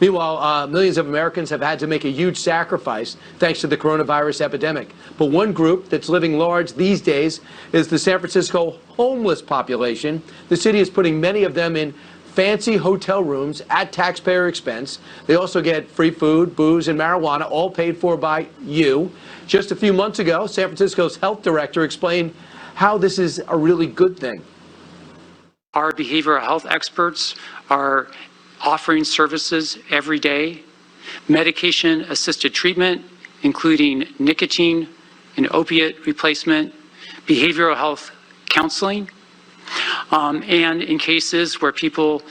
Meanwhile, millions of Americans have had to make a huge sacrifice thanks to the coronavirus epidemic. But one group that's living large these days is the San Francisco homeless population. The city is putting many of them in fancy hotel rooms at taxpayer expense. They also get free food, booze, and marijuana, all paid for by you. Just a few months ago, San Francisco's health director explained how this is a really good thing. Our behavioral health experts are offering services every day, medication-assisted treatment, including nicotine and opiate replacement, behavioral health counseling, and in cases where people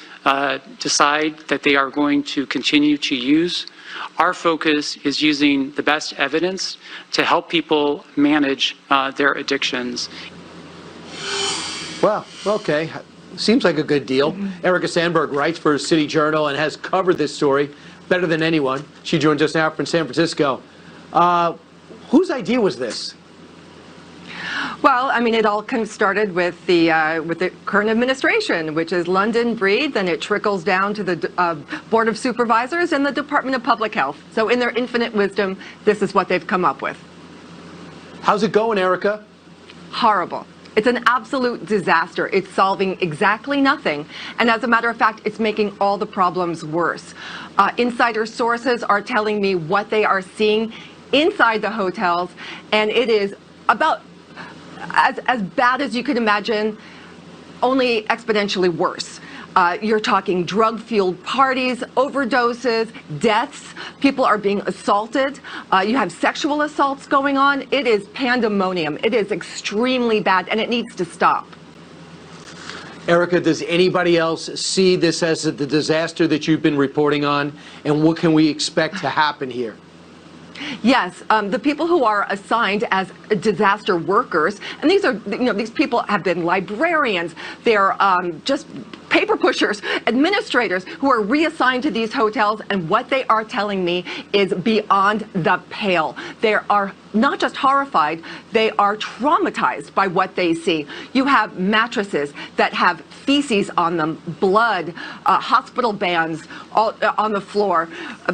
decide that they are going to continue to use, our focus is using the best evidence to help people manage their addictions. Well, okay. Seems like a good deal. Erica Sandberg writes for City Journal and has covered this story better than anyone. She joins us now from San Francisco. Whose idea was this? Well, I mean, it all kind of started with the current administration, which is London Breed, then it trickles down to the Board of Supervisors and the Department of Public Health. So in their infinite wisdom, this is what they've come up with. How's it going, Erica? Horrible. It's an absolute disaster. It's solving exactly nothing. And as a matter of fact, it's making all the problems worse. Insider sources are telling me what they are seeing inside the hotels, and it is about as bad as you could imagine, only exponentially worse. You're talking drug-fueled parties, overdoses, deaths. People are being assaulted. You have sexual assaults going on. It is pandemonium. It is extremely bad, and it needs to stop. Erica, does anybody else see this as the disaster that you've been reporting on, and what can we expect to happen here? Yes, the people who are assigned as disaster workers, and these are, these people have been librarians, they're just paper pushers, administrators who are reassigned to these hotels, and what they are telling me is beyond the pale. They are not just horrified, they are traumatized by what they see. You have mattresses that have feces on them, blood, hospital bands all, on the floor.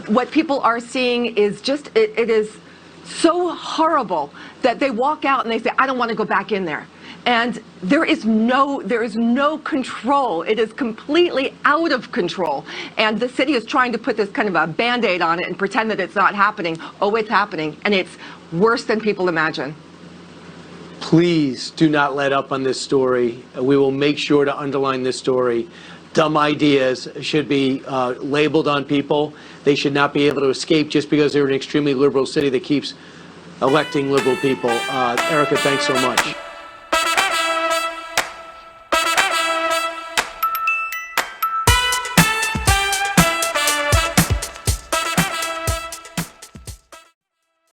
What people are seeing is just, it is so horrible that they walk out and they say, I don't want to go back in there. And there is no control. It is completely out of control. And the city is trying to put this kind of a Band-Aid on it and pretend that it's not happening. Oh, it's happening. And it's worse than people imagine. Please do not let up on this story. We will make sure to underline this story. Dumb ideas should be labeled on people. They should not be able to escape just because they're an extremely liberal city that keeps electing liberal people. Erica, thanks so much.